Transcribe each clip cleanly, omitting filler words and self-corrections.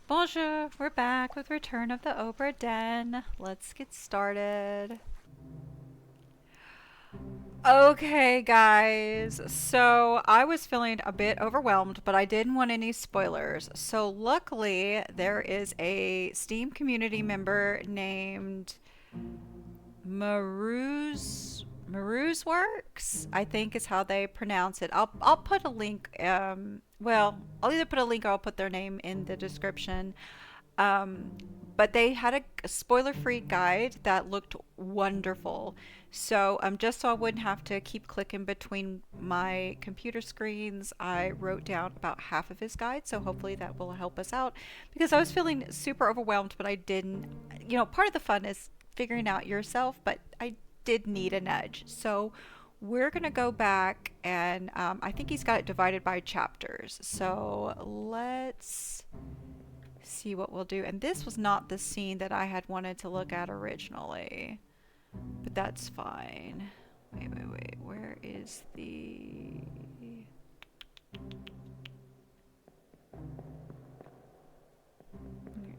Bonjour, we're back with Return of the Obra Dinn. Let's get started. Okay, guys. So I was feeling a bit overwhelmed, but I didn't want any spoilers. So luckily, there is a Steam community member named Merusworks, I think is how they pronounce it. I'll put a link. Well, I'll either put a link or I'll put their name in the description. Um, but they had a spoiler-free guide that looked wonderful. So, just so I wouldn't have to keep clicking between my computer screens, I wrote down about half of his guide. So hopefully that will help us out because I was feeling super overwhelmed, but I didn't. Part of the fun is figuring out yourself, but I did need a nudge. So we're gonna go back and I think he's got it divided by chapters. So let's see what we'll do. And this was not the scene that I had wanted to look at originally, but that's fine. Wait. Where is the...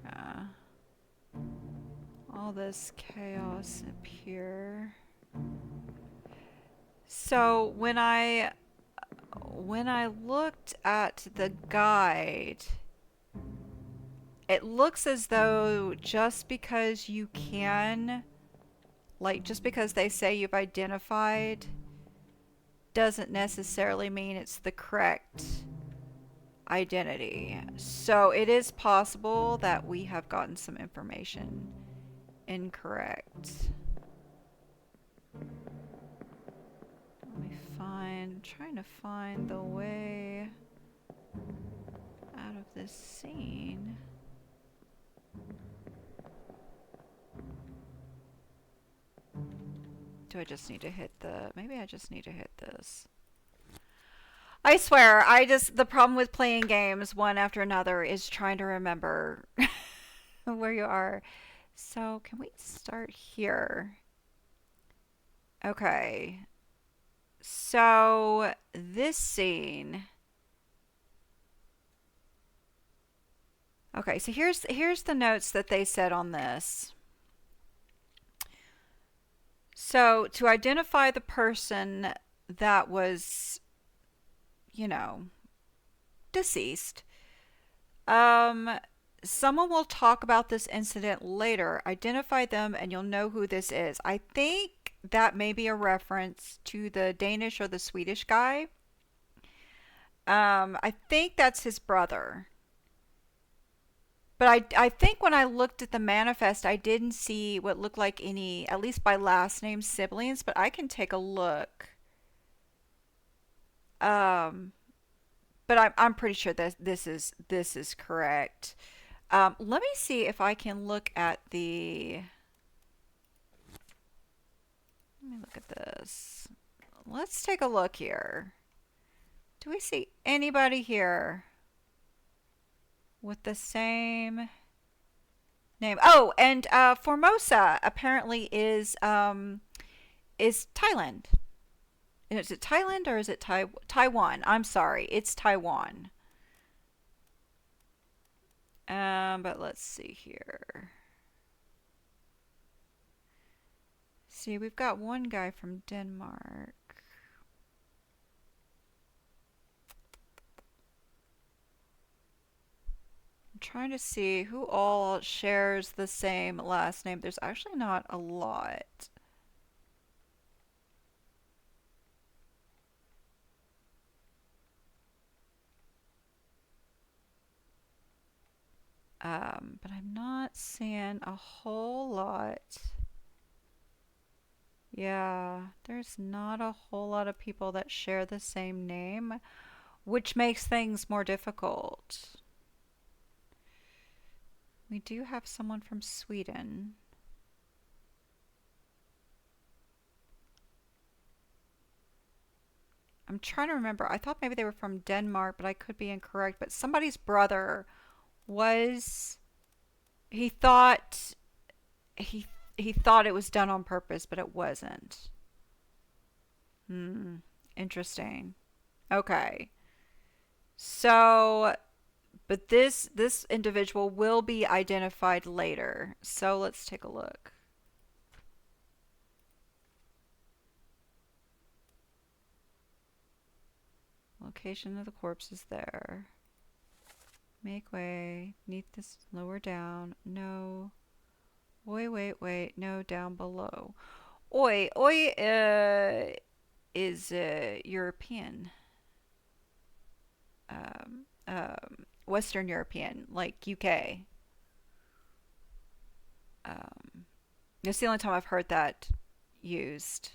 Yeah. All this chaos up here. So when I looked at the guide, it looks as though just because you can, like, just because they say you've identified, doesn't necessarily mean it's the correct identity. So it is possible that we have gotten some information incorrect. Let me find, I'm trying to find the way out of this scene. Do I just need to hit the... Maybe I just need to hit this. I swear, the problem with playing games one after another is trying to remember where you are. So, can we start here? Okay. So, this scene... Okay, so here's the notes that they said on this. So, to identify the person that was, you know, deceased, um, someone will talk about this incident later. Identify them and you'll know who this is. I think that may be a reference to the Danish or the Swedish guy. I think that's his brother. But I think when I looked at the manifest, I didn't see what looked like any, at least by last name, siblings, but I can take a look. Um, but I'm pretty sure that this is correct. Let me see if I can look at the. Let me look at this. Let's take a look here. Do we see anybody here with the same name? Oh, and Formosa apparently is Thailand. Is it Thailand or is it Taiwan? I'm sorry, it's Taiwan. But let's see here. See, we've got one guy from Denmark. I'm trying to see who all shares the same last name. There's actually not a lot. But I'm not seeing a whole lot. Yeah, there's not a whole lot of people that share the same name, which makes things more difficult. We do have someone from Sweden. I'm trying to remember. I thought maybe they were from Denmark, but I could be incorrect. But somebody's brother was, he thought he he thought it was done on purpose, but it wasn't. Hmm. Interesting. Okay. So But this individual will be identified later. So let's take a look. Location of the corpse is there. Make way. Need this lower down. No. Wait. No, down below. Oi is European. Western European, like UK. It's the only time I've heard that used.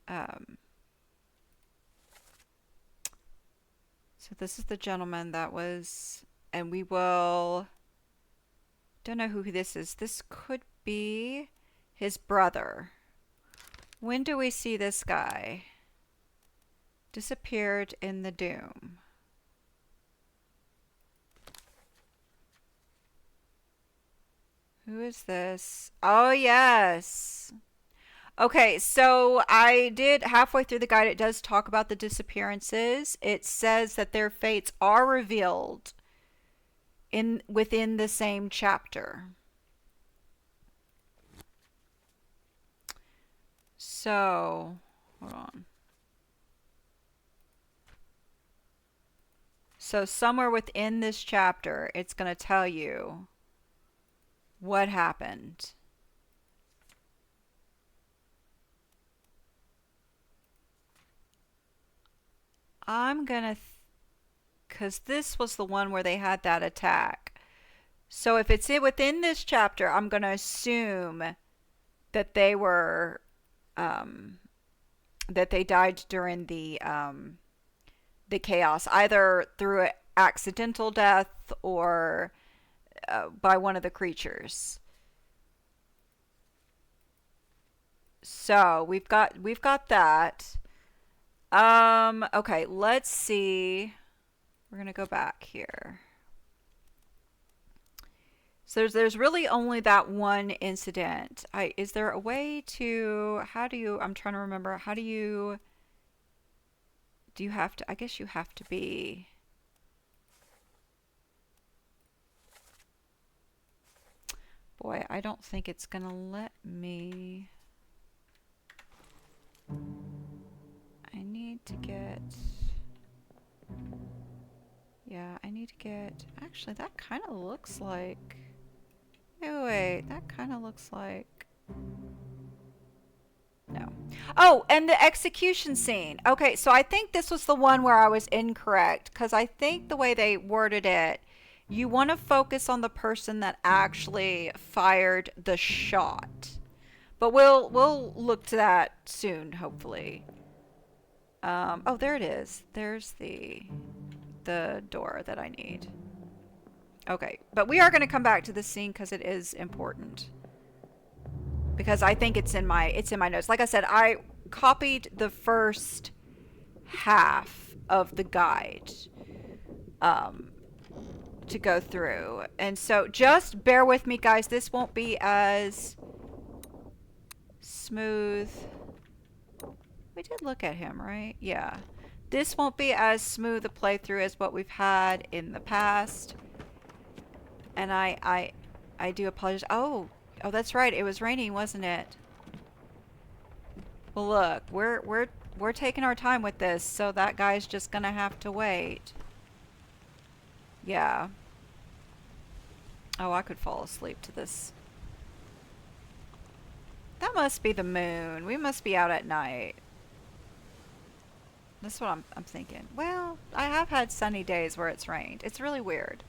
Um, so this is the gentleman that was, and we will, don't know who this is. This could be his brother. When do we see this guy? Disappeared in the Doom. Who is this? Oh, yes. Okay, so I did halfway through the guide, it does talk about the disappearances. It says that their fates are revealed in within the same chapter. So, hold on. So somewhere within this chapter, it's going to tell you what happened. I'm gonna, because this was the one where they had that attack. So if it's within this chapter, I'm gonna assume that they were, that they died during the chaos, either through an accidental death or by one of the creatures. So we've got that. Okay, let's see. We're gonna go back here. So there's really only that one incident. Is there a way to, how do you, I'm trying to remember, how do you have to, I guess you have to be, boy, I don't think it's gonna let me. I need to get, yeah, I need to get, actually that kind of looks like, wait, that kind of looks like, no. Oh, and the execution scene. Okay, so I think this was the one where I was incorrect, because I think the way they worded it, you want to focus on the person that actually fired the shot. But we'll look to that soon, hopefully. Oh, there it is. There's the door that I need. Okay, but we are going to come back to this scene because it is important. Because I think it's in my notes. Like I said, I copied the first half of the guide to go through. And so just bear with me, guys. This won't be as smooth. We did look at him, right? Yeah. This won't be as smooth a playthrough as what we've had in the past. And I do apologize. Oh, that's right. It was raining, wasn't it? Well, look, we're taking our time with this, so that guy's just gonna have to wait. Yeah. Oh, I could fall asleep to this. That must be the moon. We must be out at night. That's what I'm thinking. Well, I have had sunny days where it's rained. It's really weird.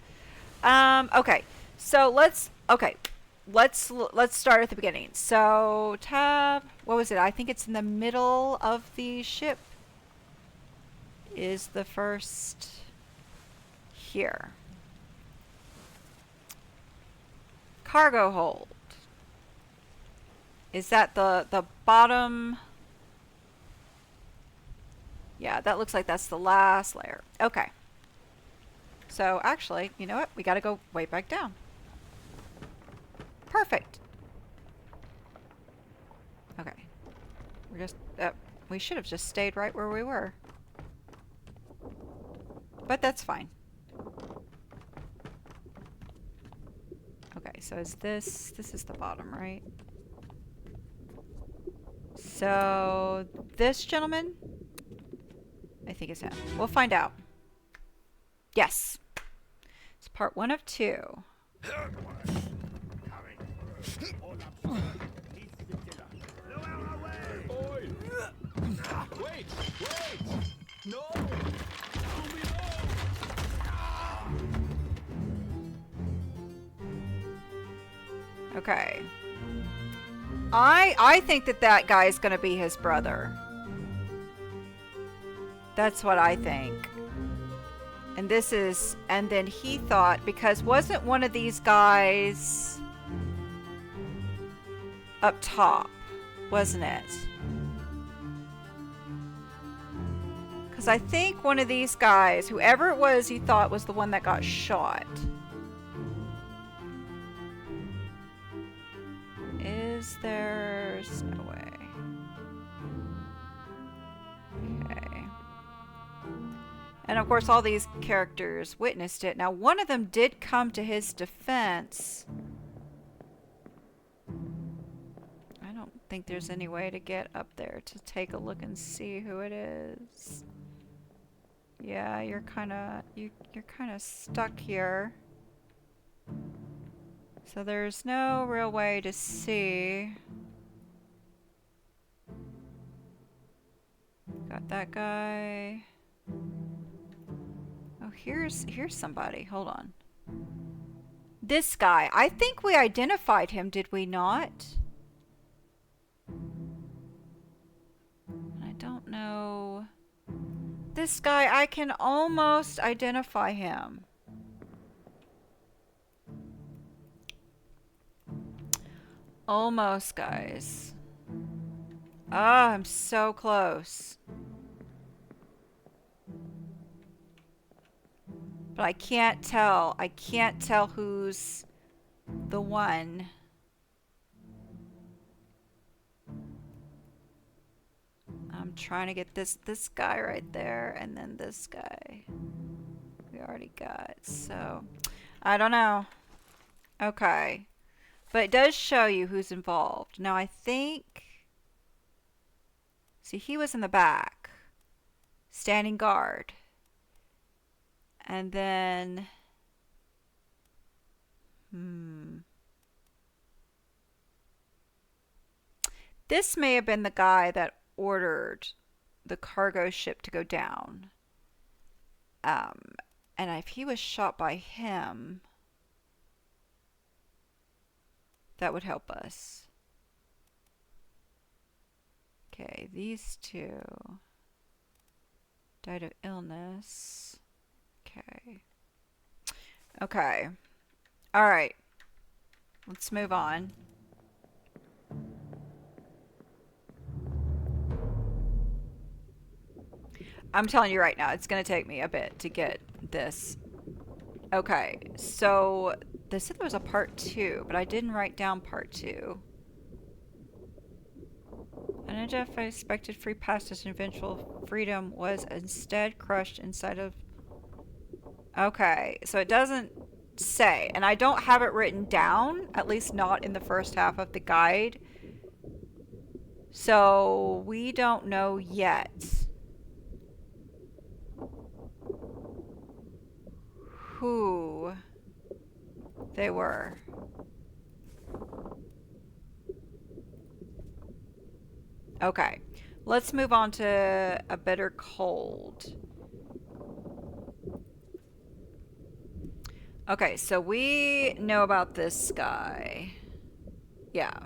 Okay. So let's start at the beginning. So tab, what was it? I think it's in the middle of the ship is the first here. Cargo hold. Is that the bottom? Yeah, that looks like that's the last layer. Okay. So actually, you know what? We gotta go way back down. Perfect. Okay. We should have just stayed right where we were. but that's fine. Okay, so is this is the bottom, right? So this gentleman, I think it's him. We'll find out. Yes. It's part 1 of 2. Wait! No! Okay. I think that guy is going to be his brother. That's what I think. And this is, and then he thought, because wasn't one of these guys up top, wasn't it? Because I think one of these guys, whoever it was, he thought was the one that got shot. There's no way. Okay. And of course all these characters witnessed it. Now one of them did come to his defense. I don't think there's any way to get up there to take a look and see who it is. Yeah, you're kind of stuck here. So there's no real way to see. Got that guy. Oh, here's somebody. Hold on. This guy. I think we identified him, did we not? I don't know. This guy, I can almost identify him. Almost, guys. Ah, I'm so close. But I can't tell. I can't tell who's the one. I'm trying to get this guy right there, and then this guy. We already got, so I don't know. Okay. But it does show you who's involved. Now I think, see, he was in the back, standing guard. And then, this may have been the guy that ordered the cargo ship to go down. And if he was shot by him, that would help us. Okay, these two died of illness. Okay. Okay. All right. Let's move on. I'm telling you right now, it's going to take me a bit to get this. Okay, so they said there was a part 2, but I didn't write down part 2. Unidentified expected free passage and eventual freedom was instead crushed inside of... Okay, so it doesn't say, and I don't have it written down, at least not in the first half of the guide. So we don't know yet who they were. Okay, let's move on to a bitter cold. Okay, so we know about this guy. Yeah.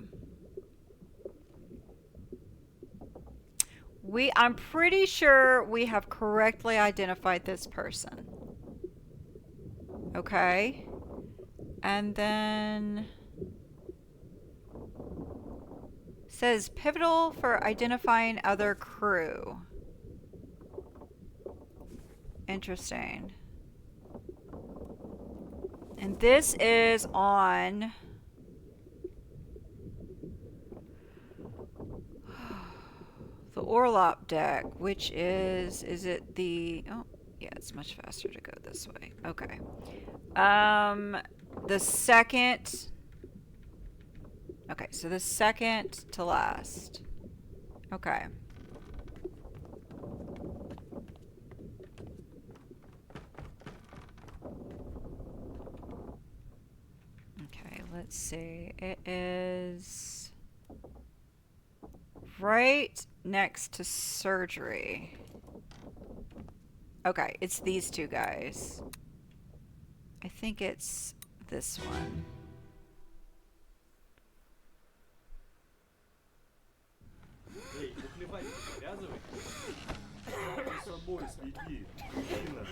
I'm pretty sure we have correctly identified this person. Okay. And then says pivotal for identifying other crew. Interesting. And this is on the Orlop deck, which is it the, oh, yeah, it's much faster to go this way. Okay. Um, the second. Okay, so the second to last. Okay. Okay, let's see. It is right next to surgery. Okay, it's these two guys. I think it's this one. Эй, наплевать, привязывай. С собой следи. Именно.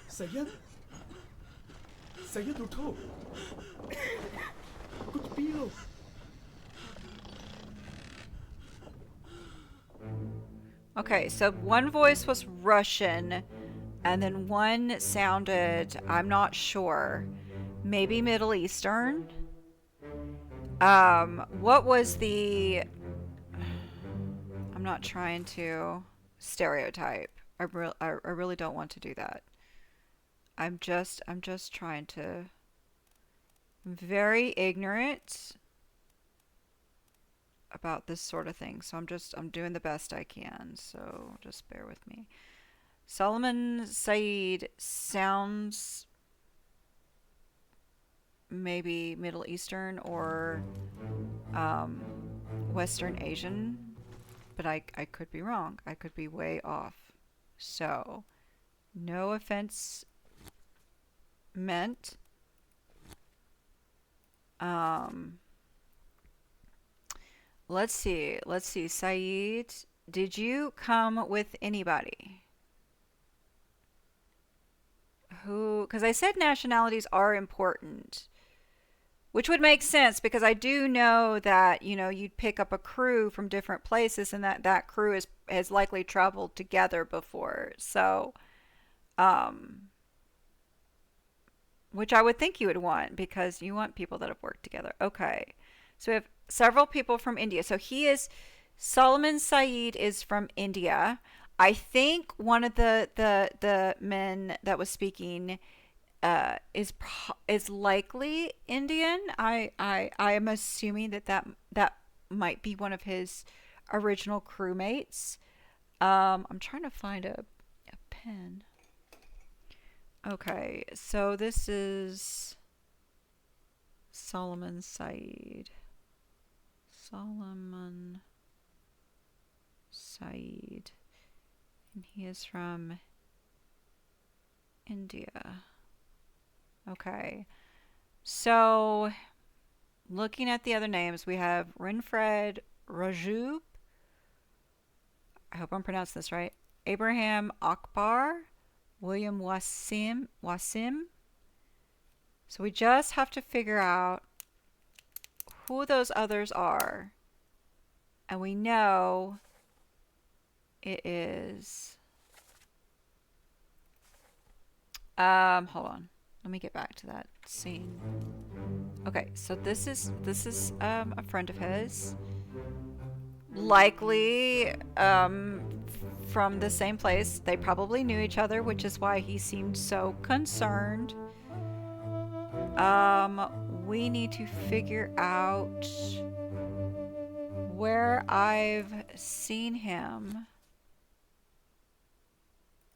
Sayed? Sayed उठो कुछ P low Okay, so one voice was Russian, and then one sounded, I'm not sure, maybe Middle Eastern. What was the? I'm not trying to stereotype. I really don't want to do that. I'm just trying to. I'm very ignorant about this sort of thing, so I'm doing the best I can. So just bear with me. Solomon Said sounds maybe Middle Eastern or um, Western Asian, but I could be wrong. I could be way off. So, no offense meant. Um, let's see. Let's see. Saeed, did you come with anybody? Who? Because I said nationalities are important. Which would make sense because I do know that, you'd pick up a crew from different places and that crew has likely traveled together before. So, um, which I would think you would want because you want people that have worked together. Okay. So we have several people from India. So Solomon Saeed is from India. I think one of the men that was speaking is likely Indian. I am assuming that might be one of his original crewmates. I'm trying to find a pen. Okay, so this is Solomon Said. Solomon Said, and he is from India. Okay. So, looking at the other names, we have Rinfred Rajub. I hope I'm pronouncing this right. Abraham Akbar, William Wasim. So we just have to figure out who those others are. And we know it is hold on. Let me get back to that scene. Okay, so this is a friend of his, likely from the same place. They probably knew each other, which is why he seemed so concerned. We need to figure out where I've seen him.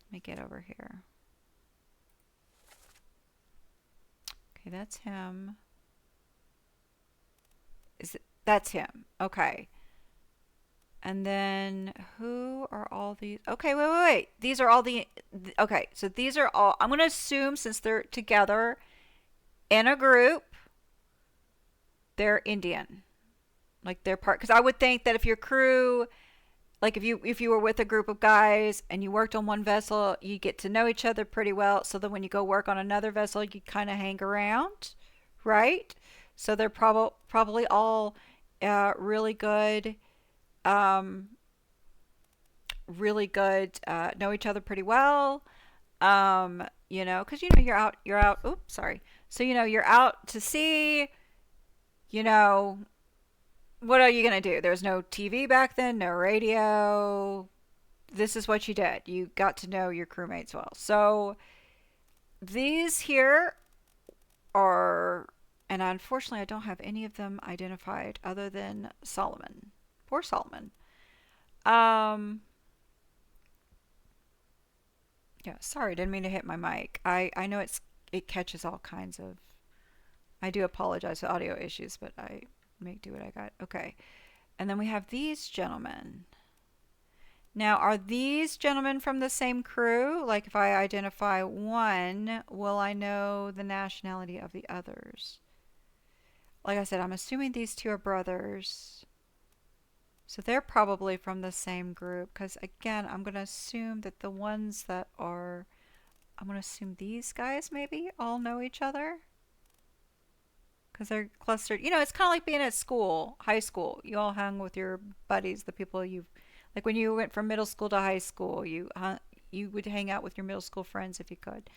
Let me get over here. Okay, that's him. That's him. Okay. And then who are all these? Okay, wait. These are all okay, so these are all, I'm going to assume since they're together in a group, they're Indian. Like they're part, because I would think that if your crew, like if you were with a group of guys and you worked on one vessel, you get to know each other pretty well. So then when you go work on another vessel, you kind of hang around, right? So they're probably all really good, um, know each other pretty well. Because you're out. Oops, sorry. So you're out to sea. You know, what are you gonna do? There's no TV back then, no radio. this is what you did. You got to know your crewmates well. So these here are, and unfortunately, I don't have any of them identified other than Solomon. Poor Solomon. Um, yeah, sorry, didn't mean to hit my mic. I know it catches all kinds of. I do apologize for audio issues, but I make do what I got. Okay, and then we have these gentlemen. Now, are these gentlemen from the same crew? Like, if I identify one, will I know the nationality of the others? Like I said, I'm assuming these two are brothers. So they're probably from the same group. Because, again, I'm going to assume that the ones that are... I'm going to assume these guys maybe all know each other. Because they're clustered. You know, it's kind of like being at school, high school. You all hung with your buddies, the people you've... Like when you went from middle school to high school, you would hang out with your middle school friends if you could.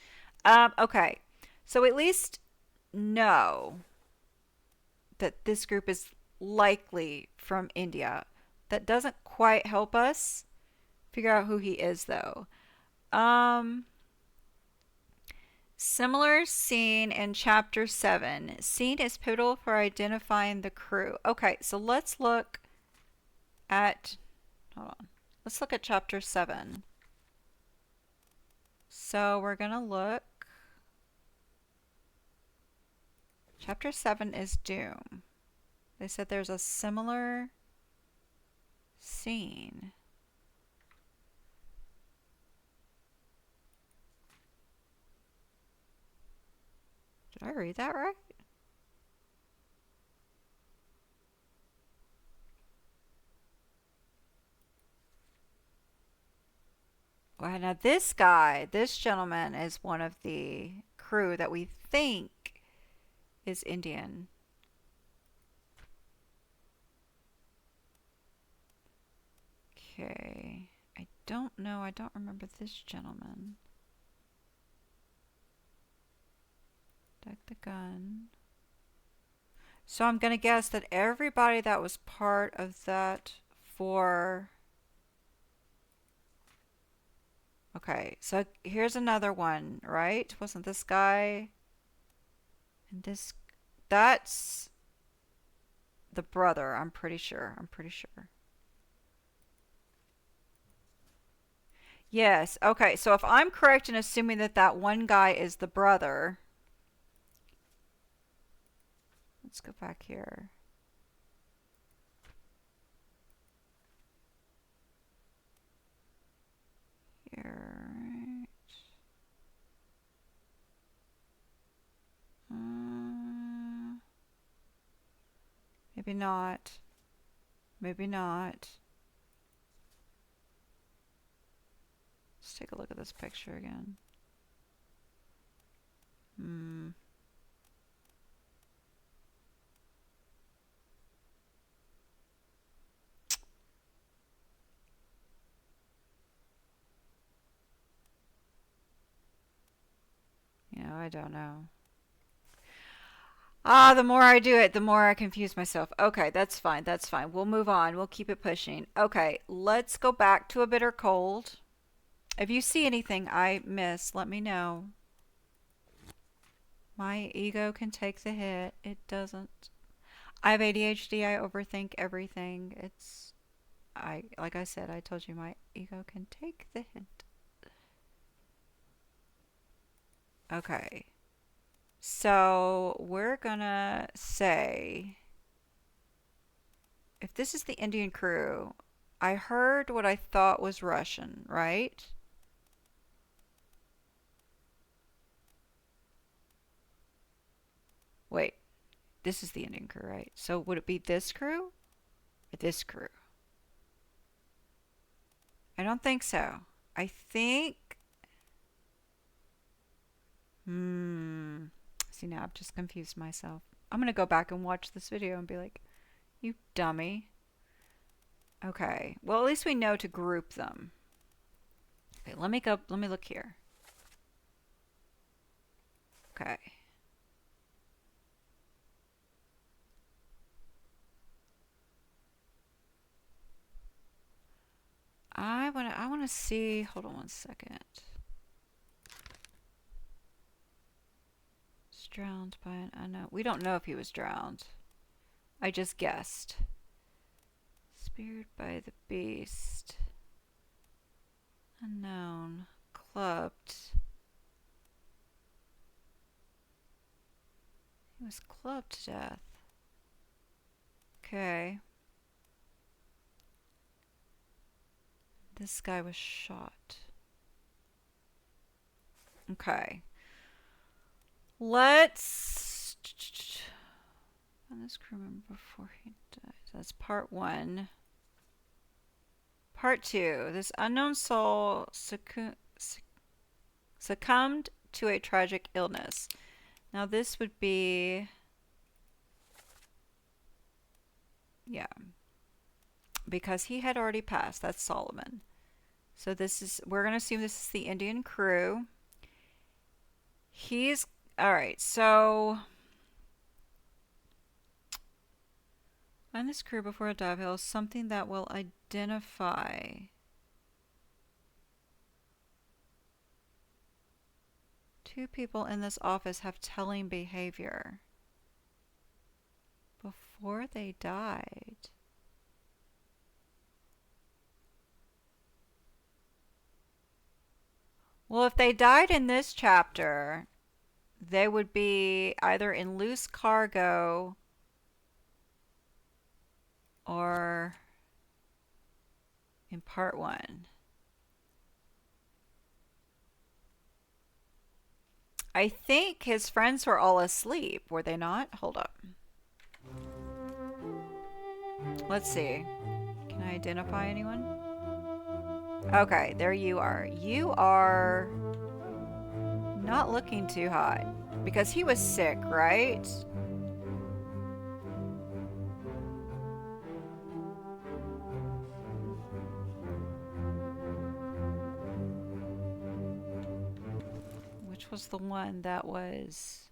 Okay. So at least know that this group is likely from India. That doesn't quite help us figure out who he is, though. Um, Similar scene in chapter 7. Scene is pivotal for identifying the crew. Okay, so let's look at. Hold on. Let's look at chapter 7. So we're going to look. Chapter 7 is Doom. They said there's a similar scene. Did I read that right? Well, now this guy, this gentleman is one of the crew that we think is Indian. Okay. I don't know. I don't remember this gentleman. Deck the gun. So I'm going to guess that everybody that was part of that for... Okay, so here's another one, right? Wasn't this guy and this... That's the brother, I'm pretty sure. I'm pretty sure. Yes, okay, so if I'm correct in assuming that that one guy is the brother... Let's go back here. Here, right. Maybe not. Maybe not. Let's take a look at this picture again. You know, I don't know. Ah, the more I do it, the more I confuse myself. Okay, that's fine. That's fine. We'll move on. We'll keep it pushing. Okay, let's go back to a bitter cold. If you see anything I miss, let me know. My ego can take the hit. It doesn't. I have ADHD. I overthink everything. Like I said, I told you my ego can take the hit. Okay. So we're gonna say, if this is the Indian crew, I heard what I thought was Russian, right? Wait, this is the Indian crew, right? So would it be this crew or this crew? I don't think so. I think... See, now I've just confused myself. I'm gonna go back and watch this video and be like, you dummy. Okay, well at least we know to group them. Okay, let me look here. Okay. I want want to see. Hold on one second. Was drowned by an unknown. We don't know if he was drowned. I just guessed. Speared by the beast. Unknown. Clubbed. He was clubbed to death. Okay. This guy was shot. Okay. Let's find this crew member before he dies. That's part 1. Part 2. This unknown soul succumbed to a tragic illness. Now this would be... Yeah. Because he had already passed. That's Solomon. So this is... We're going to assume this is the Indian crew. He's... Alright, so... Find this crew before a dive hill. Something that will identify. 2 people in this office have telling behavior. Before they died. Well, if they died in this chapter, they would be either in loose cargo or in part 1. I think his friends were all asleep, were they not? Hold up. Let's see. Can I identify anyone? Okay, there you are. You are not looking too hot. Because he was sick, right? Which was the one that was...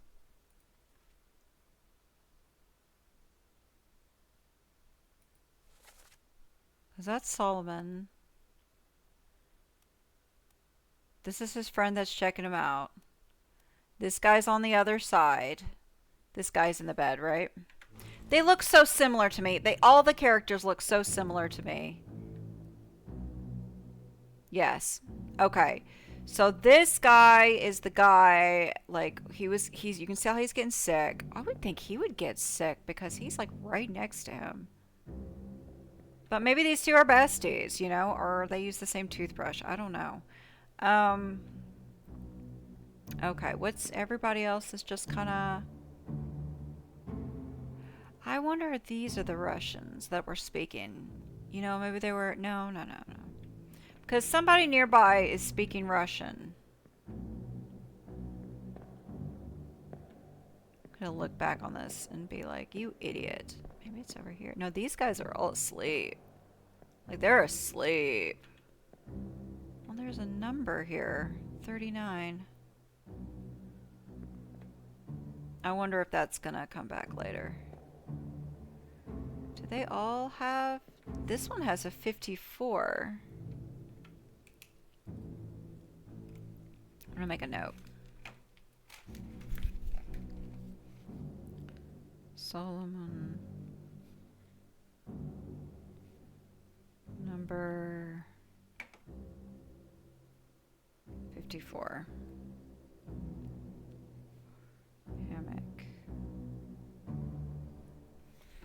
Because that's Solomon. This is his friend that's checking him out. This guy's on the other side. This guy's in the bed, right? They look so similar to me. All the characters look so similar to me. Yes. Okay. So this guy is the guy, like, you can see how he's getting sick. I would think he would get sick because he's like right next to him. But maybe these two are besties, you know, or they use the same toothbrush. I don't know. Okay, what's everybody else is just kind of... I wonder if these are the Russians that were speaking. You know, maybe they were... No. Because somebody nearby is speaking Russian. I'm gonna look back on this and be like, you idiot. Maybe it's over here. No, these guys are all asleep. Like, they're asleep. Well, there's a number here. 39. I wonder if that's gonna come back later. Do they all have... This one has a 54. I'm gonna make a note. Solomon. Number 54. Hammock.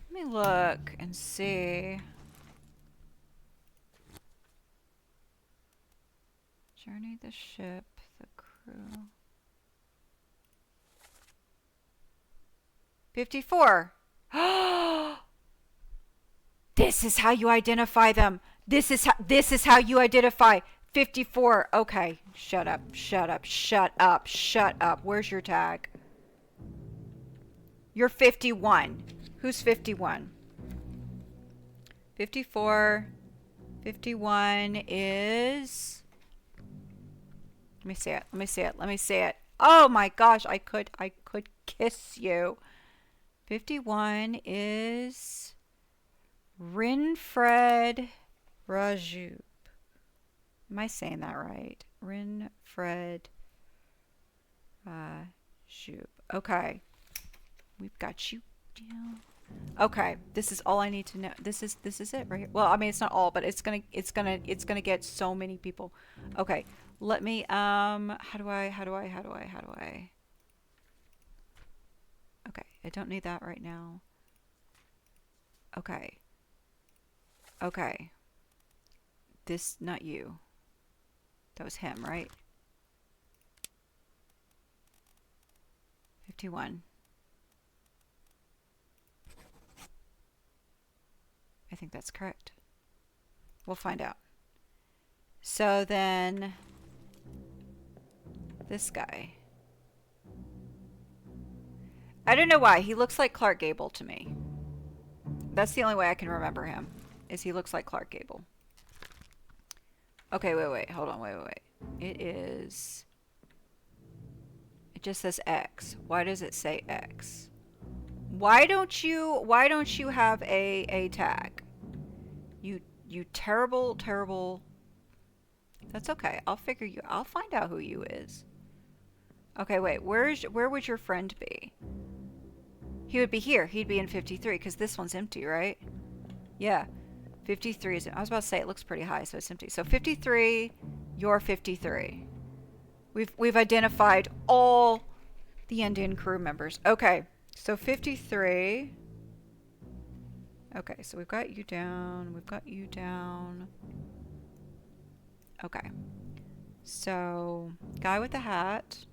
Let me look and see. Journey the ship, the crew. 54. This is how you identify them. This is how you identify 54. Okay, shut up. Where's your tag? You're 51. Who's 51? 54. 51 is... Let me see it. Oh my gosh, I could kiss you. 51 is Rinfred Rajub. Am I saying that right? Renfred Joop. Okay. We've got you down. Okay, this is all I need to know. This is it right here. Well, I mean it's not all, but it's gonna get so many people. Okay, let me how do I? Okay, I don't need that right now. Okay, okay, this not you. That was him, right? 51. I think that's correct. We'll find out. So then, this guy. I don't know why. He looks like Clark Gable to me. That's the only way I can remember him, is he looks like Clark Gable. Okay, wait. Hold on, wait. It is... It just says X. Why does it say X? Why don't you have a tag? You terrible. That's okay. I'll find out who you is. Okay, wait. Where would your friend be? He would be here. He'd be in 53 because this one's empty, right? Yeah. 53 is... I was about to say it looks pretty high, so it's empty. So 53, you're 53. We've identified all the Indian crew members. Okay. So 53. Okay, so we've got you down. Okay. So, guy with the hat.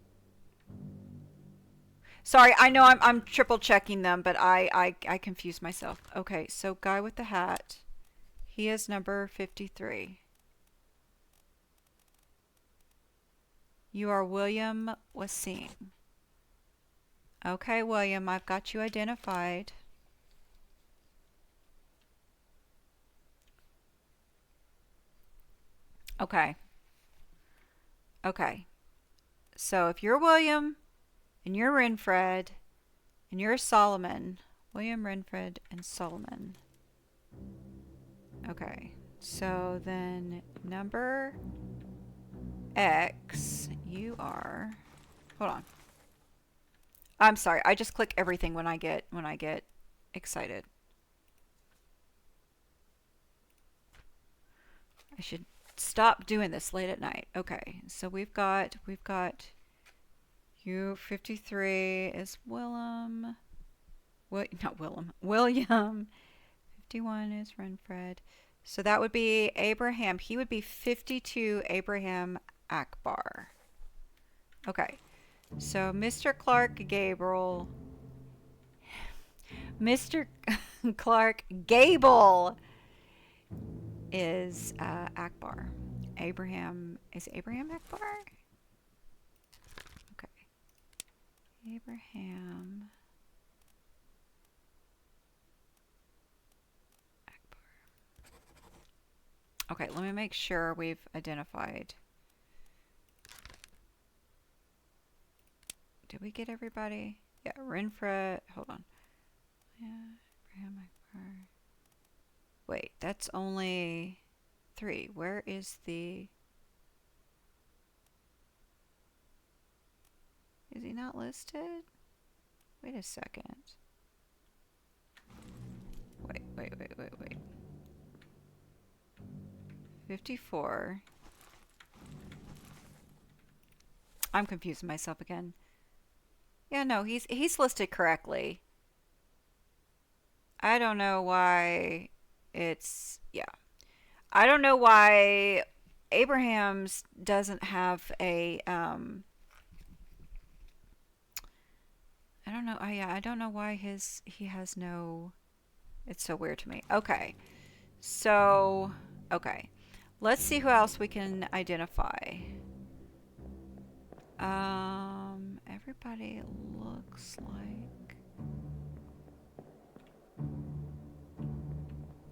Sorry, I know I'm triple checking them, but I confused myself. Okay, so guy with the hat. He is number 53. You are William Wasim. Okay, William, I've got you identified. Okay. Okay. So if you're William and you're Renfred and you're Solomon, William, Renfred, and Solomon. Okay. So then number X, you are... Hold on. I'm sorry. I just click everything when I get excited. I should stop doing this late at night. Okay. So we've got you 53 is Willem. Well, not Willem. William. 51 is Renfred. So that would be Abraham. He would be 52 Abraham Akbar. Okay. So Mr. Clark Gable. Mr. Clark Gable is Akbar. Abraham. Is Abraham Akbar? Okay. Abraham Akbar. Okay, let me make sure we've identified. Did we get everybody? Yeah, Renfred. Hold on. Yeah, Abraham Akbar. Wait, that's only 3. Where is the... Is he not listed? Wait a second. Wait. 54. I'm confusing myself again. Yeah, no, he's listed correctly. I don't know why it's... Yeah. I don't know why Abraham's doesn't have a... I don't know. I don't know why he has no... It's so weird to me. Okay. So, okay. Let's see who else we can identify. Everybody looks like...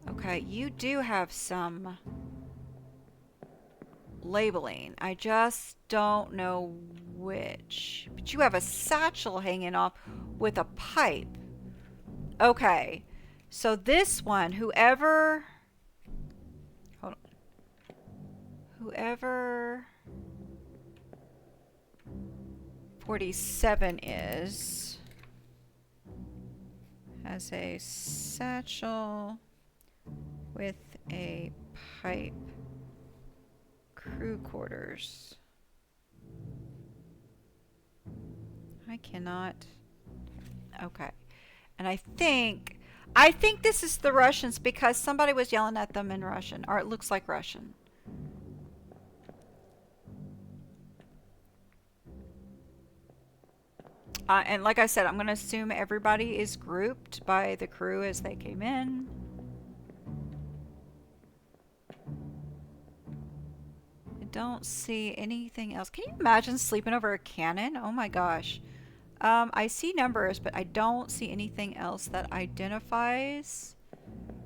Okay, you do have some labeling. I just don't know which. But you have a satchel hanging off with a pipe. Okay. So this one, whoever... Hold on. Whoever 47 is has a satchel with a pipe. Crew quarters. I cannot. Okay. And I think this is the Russians because somebody was yelling at them in Russian, or it looks like Russian. And like I said, I'm going to assume everybody is grouped by the crew as they came in. I don't see anything else. Can you imagine sleeping over a cannon? Oh my gosh. I see numbers, but I don't see anything else that identifies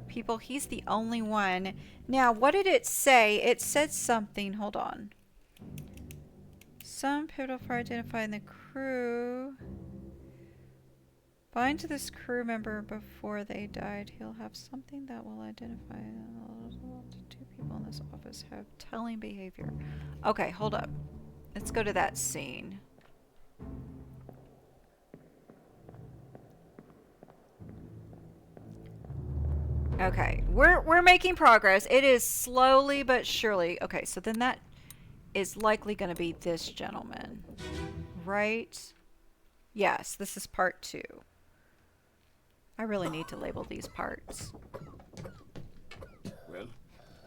people. He's the only one. Now, what did it say? It said something. Hold on. Some pivotal for identifying the crew. Bind to this crew member before they died. He'll have something that will identify two people in this office have telling behavior. Okay, hold up. Let's go to that scene. Okay, we're making progress. It is slowly but surely. Okay, so then that is likely going to be this gentleman, right? Yes, this is part 2. I really need to label these parts. Well?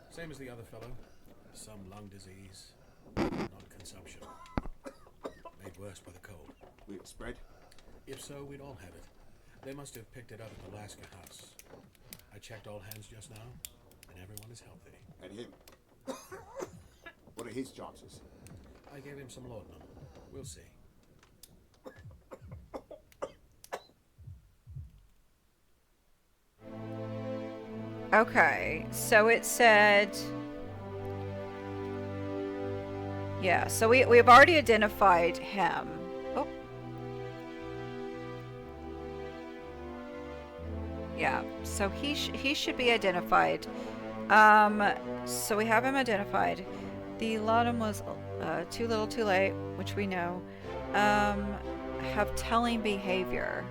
Same as the other fellow. Some lung disease, not consumption. Made worse by the cold. Will it spread? If so, we'd all have it. They must have picked it up at the Alaska house. I checked all hands just now, and everyone is healthy. And him? What are his chances? I gave him some laudanum. We'll see. Okay, so it said... Yeah, so we've already identified him. Oh. Yeah, so he should be identified. So we have him identified. The laudanum was too little too late, which we know. Have telling behavior.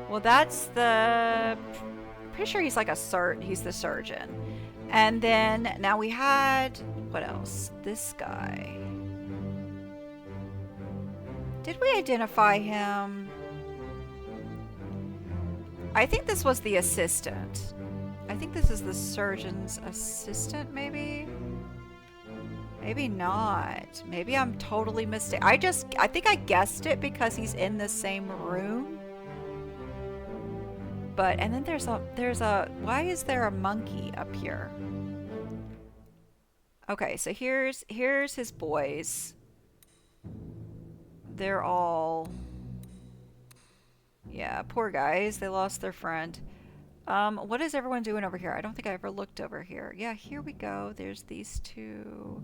Well, that's the... Pretty sure he's like he's the surgeon. And then now we had, what else? This guy. Did we identify him? I think this was the assistant. I think this is the surgeon's assistant, maybe? Maybe not. Maybe I'm totally mistaken. I think I guessed it because he's in the same room. But, and then there's a, why is there a monkey up here? Okay, so here's his boys. They're all, yeah, poor guys. They lost their friend. What is everyone doing over here? I don't think I ever looked over here. Yeah, here we go. There's these two.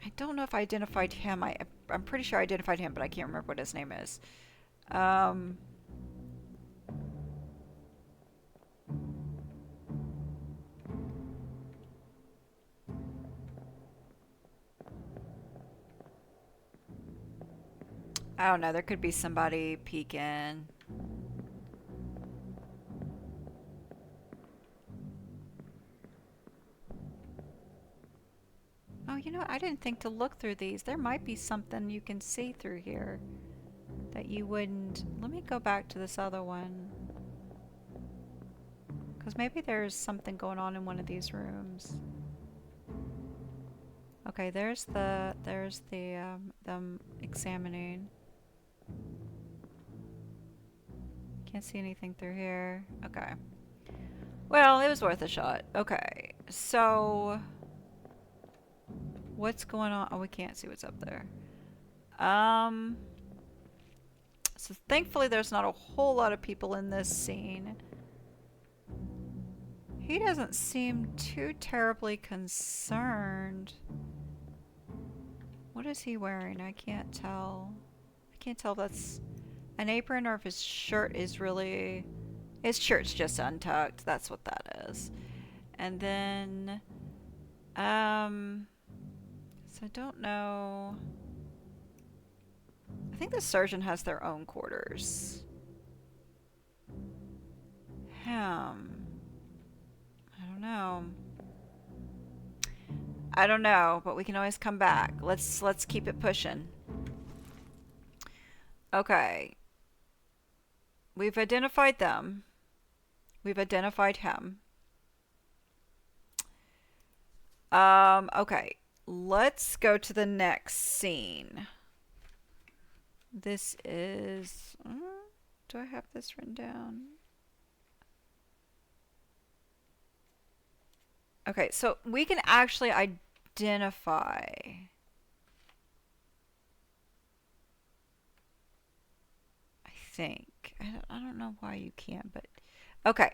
I don't know if I identified him. I'm pretty sure I identified him, but I can't remember what his name is. I don't know. There could be somebody peeking. Oh, you know what? I didn't think to look through these. There might be something you can see through here that you wouldn't. Let me go back to this other one. Because maybe there's something going on in one of these rooms. Okay, there's them examining. Can't see anything through here. Okay. Well, it was worth a shot. Okay, so what's going on? Oh, we can't see what's up there. So thankfully there's not a whole lot of people in this scene. He doesn't seem too terribly concerned. What is he wearing? I can't tell. I can't tell if that's an apron or if his shirt is really... His shirt's just untucked. That's what that is. And then, so I don't know. I think the surgeon has their own quarters. I don't know. I don't know, but we can always come back. Let's keep it pushing. Okay. We've identified them. We've identified him. Okay. Let's go to the next scene. This is... do I have this written down? Okay, so we can actually identify... I think. I don't know why you can't, but... Okay.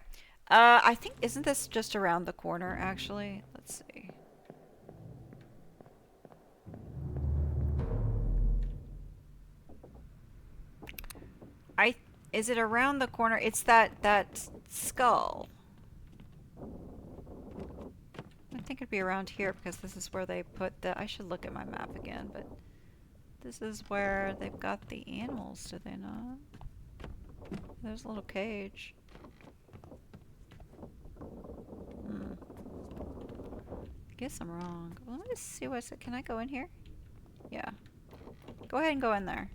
I think... Isn't this just around the corner, actually? Let's see. Is it around the corner? It's that skull. I think it'd be around here because this is where they put the... I should look at my map again, but... This is where they've got the animals, do they not? There's a little cage. I guess I'm wrong. Well, let me see what's it. Can I go in here? Yeah. Go ahead and go in there.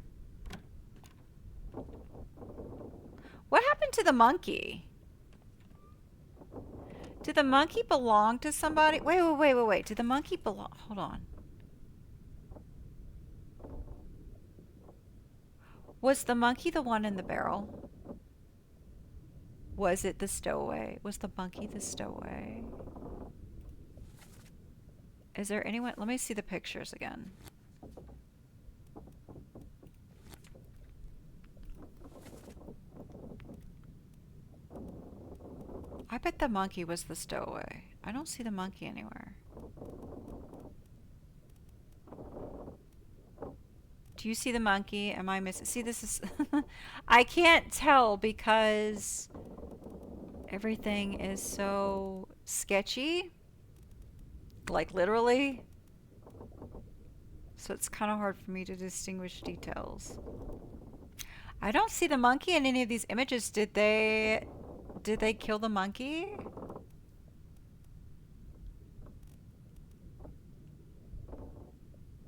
What happened to the monkey? Did the monkey belong to somebody? Wait. Did the monkey belong? Hold on. Was the monkey the one in the barrel? Was it the stowaway? Was the monkey the stowaway? Is there anyone? Let me see the pictures again. I bet the monkey was the stowaway. I don't see the monkey anywhere. Do you see the monkey? Am I missing? See, this is... I can't tell because everything is so sketchy. Like, literally. So it's kind of hard for me to distinguish details. I don't see the monkey in any of these images. Did they kill the monkey?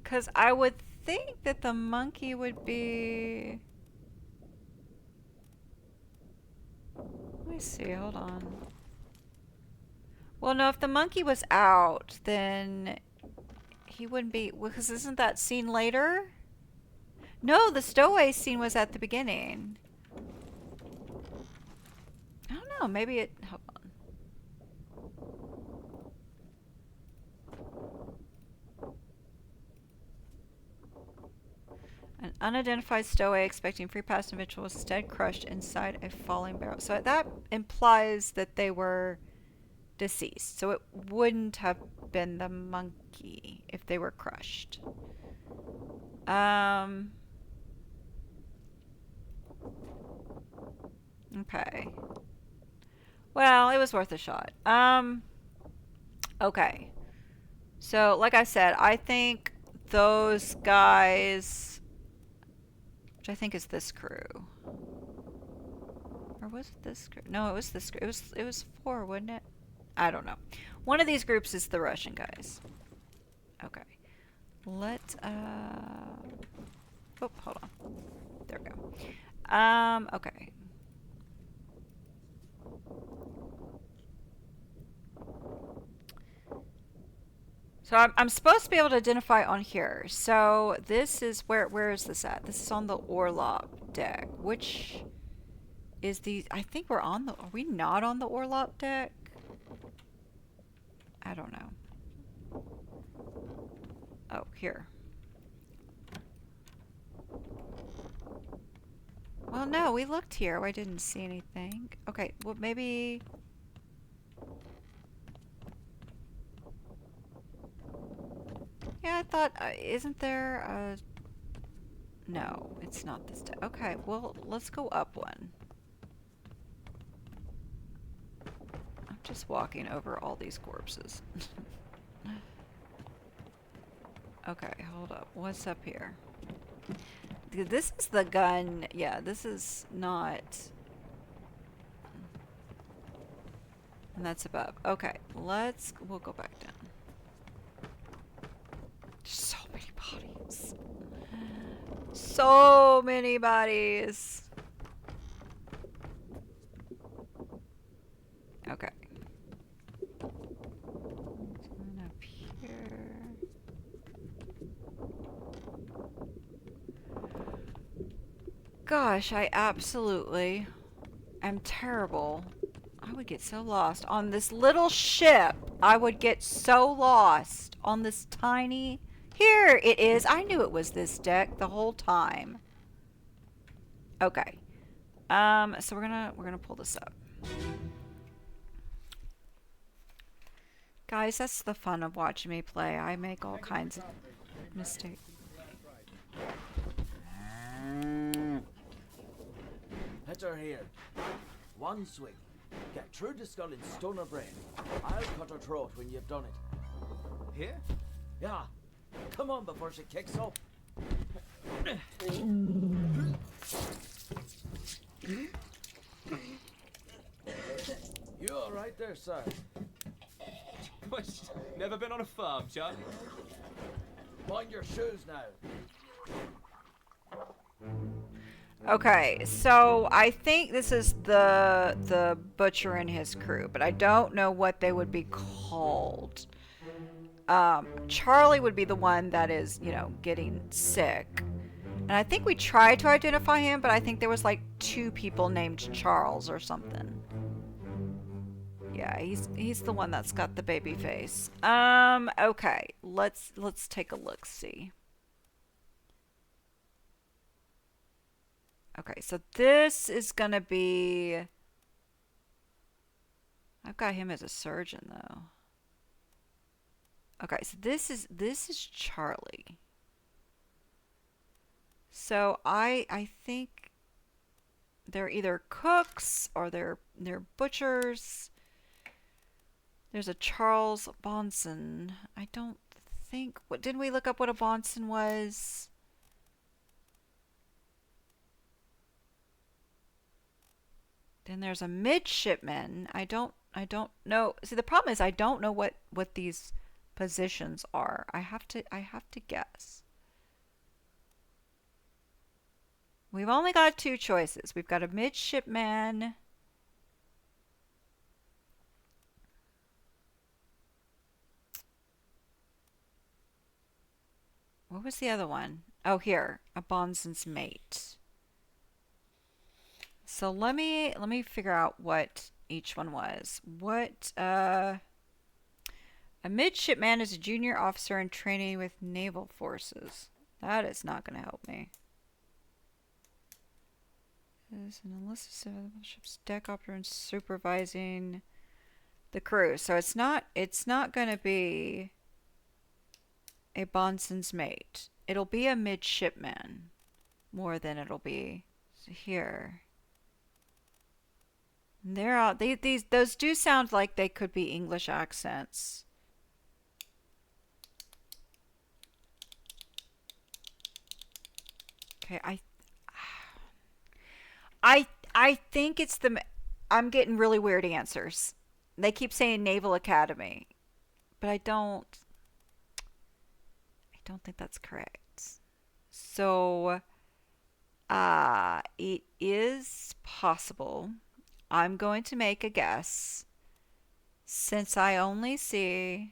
Because I would think that the monkey would be... Let me see, hold on. Well, no, if the monkey was out, then he wouldn't be... Because isn't that scene later? No, the stowaway scene was at the beginning. I don't know, maybe it... Hold on. An unidentified stowaway expecting free pass individual was instead crushed inside a falling barrel. So that implies that they were deceased. So it wouldn't have been the monkey if they were crushed. Okay. Well, it was worth a shot. Okay. So, like I said, I think those guys, which I think is this crew. Or was it this crew? No, it was this crew. It was four, wasn't it? I don't know. One of these groups is the Russian guys. Okay. Let's, oh, hold on. There we go. Okay. So I'm supposed to be able to identify on here. So this is, where is this at? This is on the Orlop deck, which is the, I think we're on the, are we not on the Orlop deck? I don't know. Oh, here. Well, no, we looked here. I didn't see anything. Okay, well, maybe... Yeah, I thought, isn't there a... No, it's not this deck. Okay, well, let's go up one. I'm Just walking over all these corpses. Okay, hold up. What's up here? This is the gun. Yeah, this is not. And that's above. Okay, we'll go back down. So many bodies. So many bodies. Okay. Turn up here. Gosh, I absolutely am terrible. I would get so lost on this little ship. I would get so lost on this tiny. Here it is. I knew it was this deck the whole time. Okay. So we're gonna pull this up. Guys, that's the fun of watching me play. I make all kinds of mistakes. Hit her here. One swing. Get through the skull and stun her brain. I'll cut her throat when you've done it. Here? Yeah. Come on before she kicks up. You all right there, sir? Never been on a farm, Charlie? Mind your shoes now. Okay, so I think this is the butcher and his crew, but I don't know what they would be called. Charlie would be the one that is, you know, getting sick. And I think we tried to identify him, but I think there was like 2 people named Charles or something. Yeah, he's the one that's got the baby face. Okay, let's take a look, see. Okay, so this is gonna be. I've got him as a surgeon though. Okay, so this is Charlie. So I think they're either cooks or they're butchers. There's a Charles Bonson. I don't think. What didn't we look up what a Bonson was? Then there's a midshipman. I don't know. See, the problem is I don't know what these positions are. I have to guess. We've only got 2 choices. We've got a midshipman. What was the other one? Oh, here, a bondsman's mate. So let me figure out what each one was. What a midshipman is a junior officer in training with naval forces. That is not going to help me. Is an enlisted civil ship's deck operator and supervising the crew. So it's not going to be a bondsman's mate. It'll be a midshipman more than it'll be here. They're all those do sound like they could be English accents. Okay, I think it's I'm getting really weird answers. They keep saying Naval Academy, but I don't think that's correct. So it is possible. I'm going to make a guess. Since I only see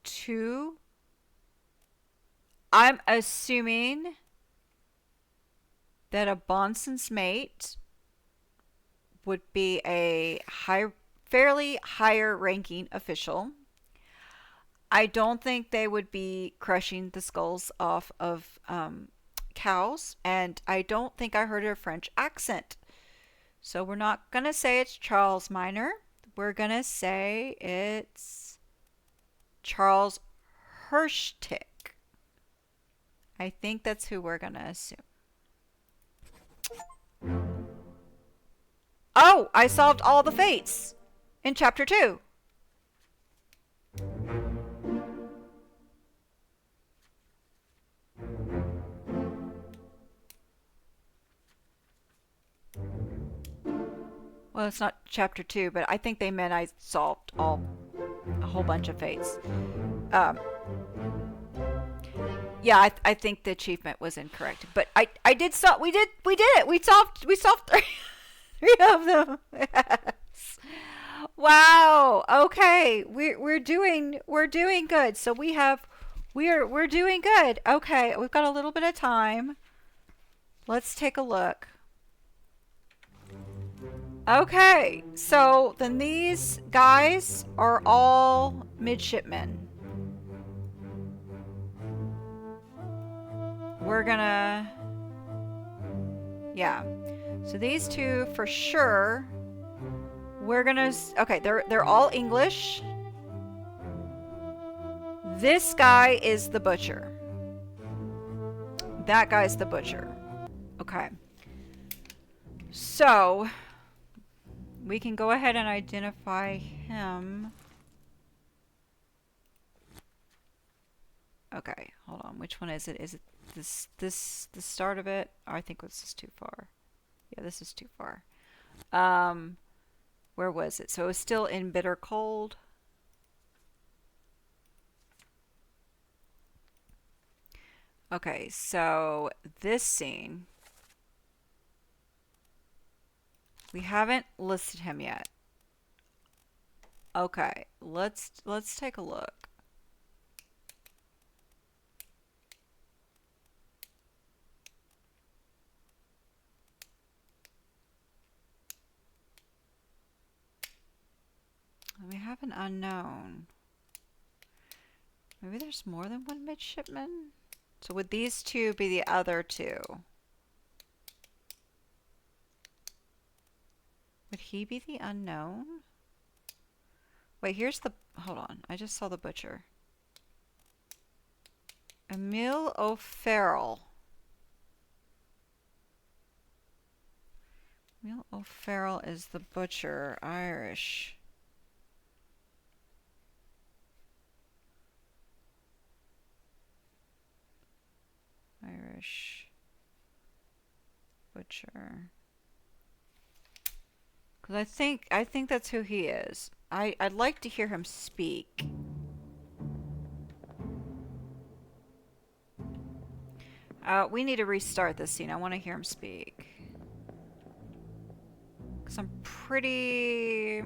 2, I'm assuming that a bondsman's mate would be a fairly higher ranking official. I don't think they would be crushing the skulls off of cows, and I don't think I heard a French accent. So we're not going to say it's Charles Minor. We're going to say it's Charles Hirschtick. I think that's who we're going to assume. Oh, I solved all the fates in chapter 2. Well, it's not chapter 2, but I think they meant I solved a whole bunch of fates. Um, yeah, I think the achievement was incorrect, but I did solve. We did it. We solved three of them. Yes. Wow. Okay. We're doing good. So we're doing good. Okay, we've got a little bit of time. Let's take a look. Okay, so then these guys are all midshipmen. We're gonna, yeah. So these two for sure. We're gonna, okay, they're all English. This guy is the butcher. That guy's the butcher. Okay. So we can go ahead and identify him. Okay, hold on. Which one is it? Is it this the start of it? Oh, I think this is too far. Yeah, this is too far. Where was it? So it was still in bitter cold. Okay, so this scene, we haven't listed him yet. Okay, let's take a look. We have an unknown. Maybe there's more than one midshipman? So would these two be the other two? Would he be the unknown? Wait, here's the... Hold on. I just saw the butcher. Emil O'Farrell. Emil O'Farrell is the butcher. Irish. Irish butcher. Because I think that's who he is. I'd like to hear him speak. We need to restart this scene. I want to hear him speak. Because I'm pretty...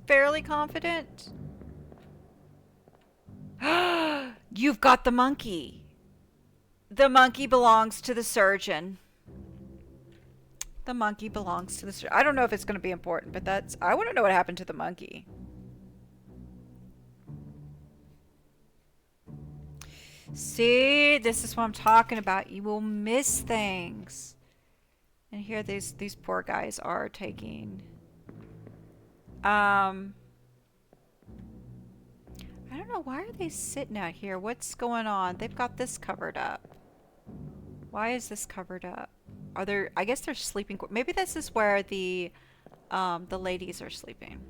fairly confident. You've got the monkey. The monkey belongs to the surgeon. The monkey belongs to the surgeon. I don't know if it's going to be important, but that's... I want to know what happened to the monkey. See, this is what I'm talking about. You will miss things. And here these poor guys are taking... I don't know. Why are they sitting out here? What's going on? They've got this covered up. Why is this covered up? Are there... I guess they're sleeping... Maybe this is where the ladies are sleeping.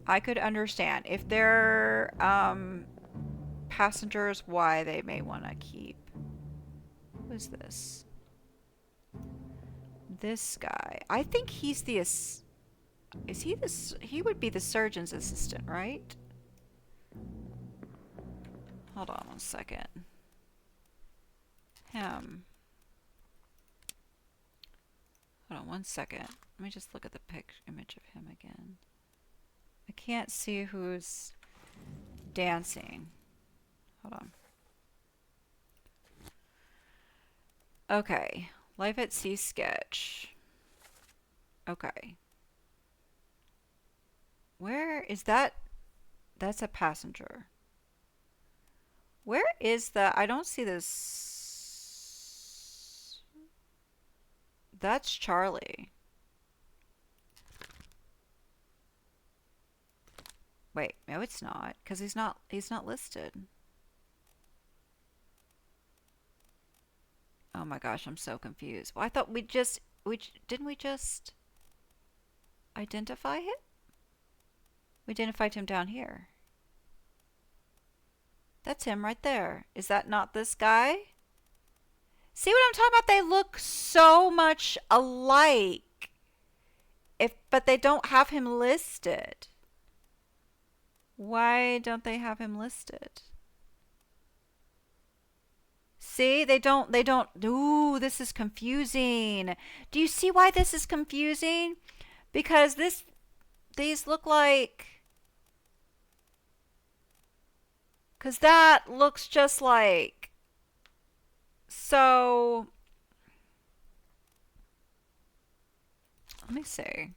I could understand. If they're passengers, why they may want to keep... Who is this? This guy. I think he's the... Is he this? He would be the surgeon's assistant, right? Hold on one second. Him. Hold on one second. Let me just look at the image of him again. I can't see who's dancing. Hold on. Okay. Life at Sea sketch. Okay. Where is that? That's a passenger. Where is the... I don't see this... That's Charlie. Wait, no it's not, because he's not listed. Oh my gosh, I'm so confused. Well, I thought didn't we just... identify him? We identified him down here. That's him right there. Is that not this guy? See what I'm talking about? They look so much alike. But they don't have him listed. Why don't they have him listed? See, they don't, ooh, this is confusing. Do you see why this is confusing? Because these look like, because that looks just like, so, let me see.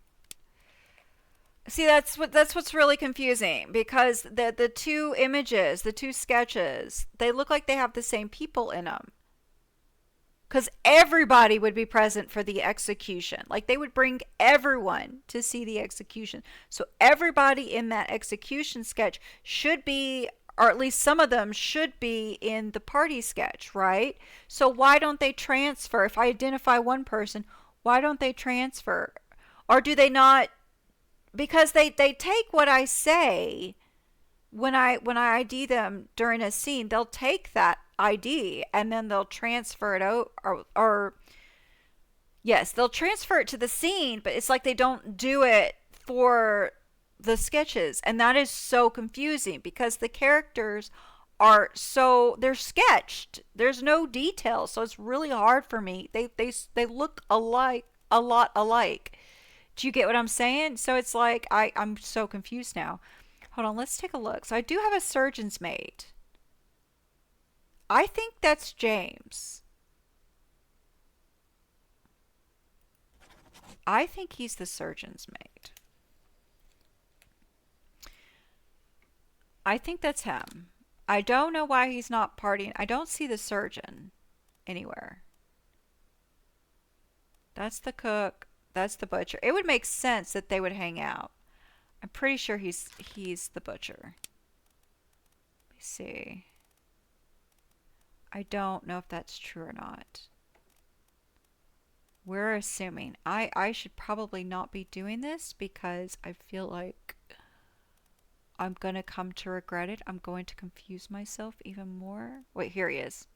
See, that's what's really confusing, because the two images, the two sketches, they look like they have the same people in them. Because everybody would be present for the execution. Like, they would bring everyone to see the execution. So everybody in that execution sketch should be, or at least some of them should be in the party sketch, right? So why don't they transfer? If I identify one person, why don't they transfer? Or do they not? Because they take what I say when I ID them during a scene. They'll take that ID and then they'll transfer it out, or yes, they'll transfer it to the scene, but it's like they don't do it for the sketches, and that is so confusing because the characters are they're sketched. There's no detail, so it's really hard for me. They look alike, a lot alike. Do you get what I'm saying? So it's like I'm so confused now. Hold on, let's take a look. So I do have a surgeon's mate. I think that's James. I think he's the surgeon's mate. I think that's him. I don't know why he's not partying. I don't see the surgeon anywhere. That's the cook. That's the butcher. It would make sense that they would hang out. I'm pretty sure he's the butcher. Let me see. I don't know if that's true or not. We're assuming. I should probably not be doing this because I feel like I'm going to come to regret it. I'm going to confuse myself even more. Wait, here he is.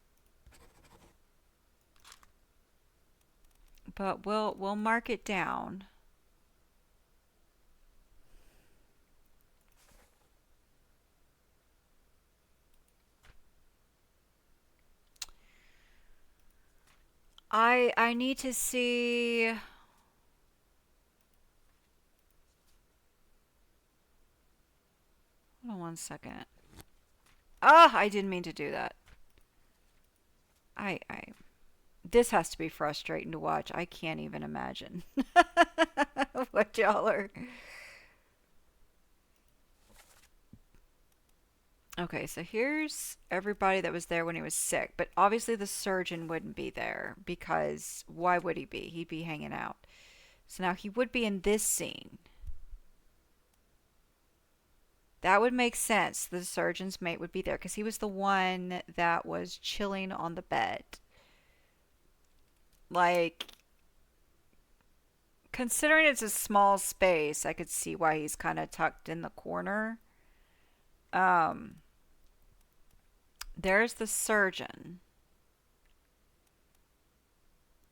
But we'll mark it down. I need to see. Hold on one second. Ah, I didn't mean to do that. This has to be frustrating to watch. I can't even imagine what y'all are. Okay, so here's everybody that was there when he was sick, but obviously the surgeon wouldn't be there because why would he be? He'd be hanging out. So now he would be in this scene. That would make sense. The surgeon's mate would be there because he was the one that was chilling on the bed. Like, considering it's a small space, I could see why he's kind of tucked in the corner. There's the surgeon.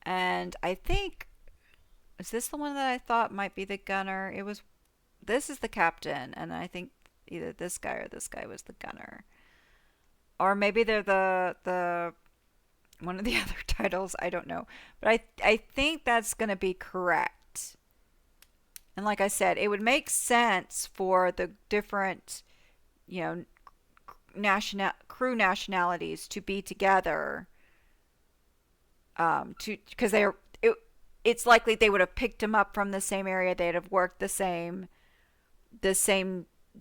And I think, is this the one that I thought might be the gunner? This is the captain, and I think either this guy or this guy was the gunner. Or maybe they're the one of the other titles, I don't know. But I think that's going to be correct. And like I said, it would make sense for the different, crew nationalities to be together. Because it's likely they would have picked them up from the same area. They'd have worked the same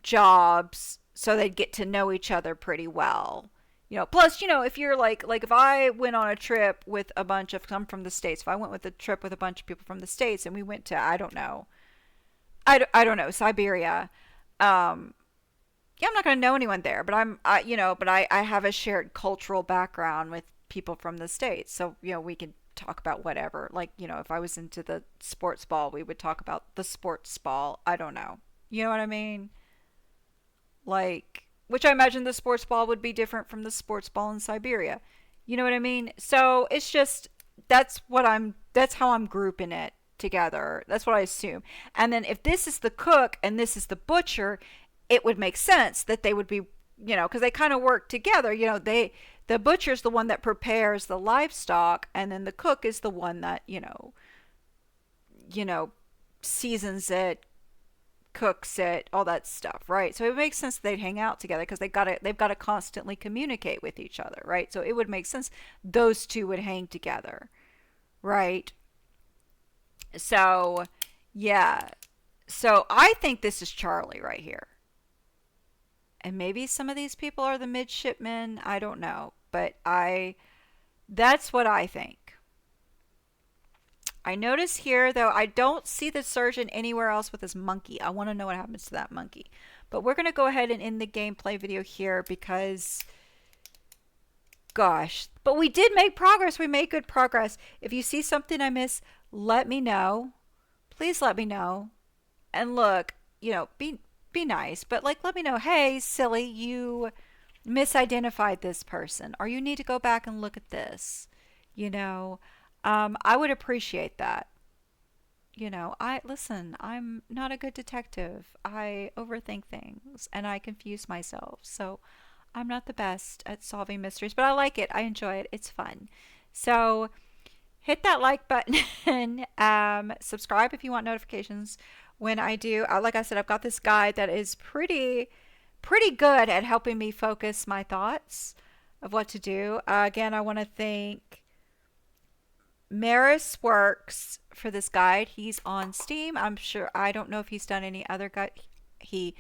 jobs, so they'd get to know each other pretty well. Plus, if you're like if I went on a trip with a bunch of, I'm from the States, if I went with a trip with a bunch of people from the States and we went to, I don't know, Siberia, yeah, I'm not going to know anyone there, but I have a shared cultural background with people from the States. So, we could talk about whatever. Like, if I was into the sports ball, we would talk about the sports ball. I don't know. You know what I mean? Like, which I imagine the sports ball would be different from the sports ball in Siberia. You know what I mean? So it's just, that's how I'm grouping it together. That's what I assume. And then if this is the cook and this is the butcher, it would make sense that they would be, because they kind of work together. The butcher's the one that prepares the livestock, and then the cook is the one that, seasons it, cooks it, all that stuff, right? So it makes sense they'd hang out together because they've got to constantly communicate with each other, right? So it would make sense those two would hang together, right? So yeah, so I think this is Charlie right here, and maybe some of these people are the midshipmen. I don't know, but that's what I think. I notice here, though, I don't see the surgeon anywhere else with his monkey. I want to know what happens to that monkey. But we're going to go ahead and end the gameplay video here because, gosh. But we did make progress. We made good progress. If you see something I miss, let me know. Please let me know. And look, be nice. But, let me know, hey, silly, you misidentified this person. Or you need to go back and look at this. I would appreciate that. Listen, I'm not a good detective. I overthink things and I confuse myself. So I'm not the best at solving mysteries, but I like it. I enjoy it. It's fun. So hit that like button. Subscribe if you want notifications when I do. Like I said, I've got this guide that is pretty good at helping me focus my thoughts of what to do. Again, I want to thank Merusworks for this guide. He's on Steam. I don't know if he's done any other guide. She,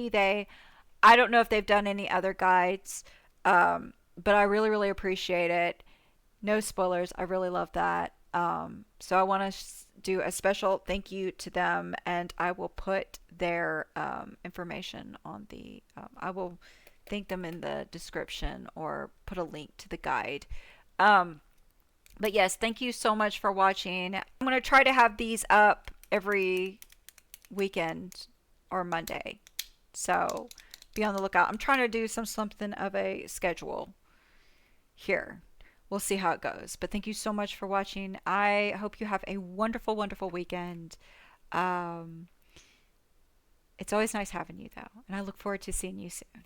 they. I don't know if they've done any other guides, but I really, really appreciate it. No spoilers. I really love that. So I want to do a special thank you to them, and I will put their information on the. I will thank them in the description or put a link to the guide. But yes, thank you so much for watching. I'm going to try to have these up every weekend or Monday. So be on the lookout. I'm trying to do something of a schedule here. We'll see how it goes. But thank you so much for watching. I hope you have a wonderful, wonderful weekend. It's always nice having you, though. And I look forward to seeing you soon.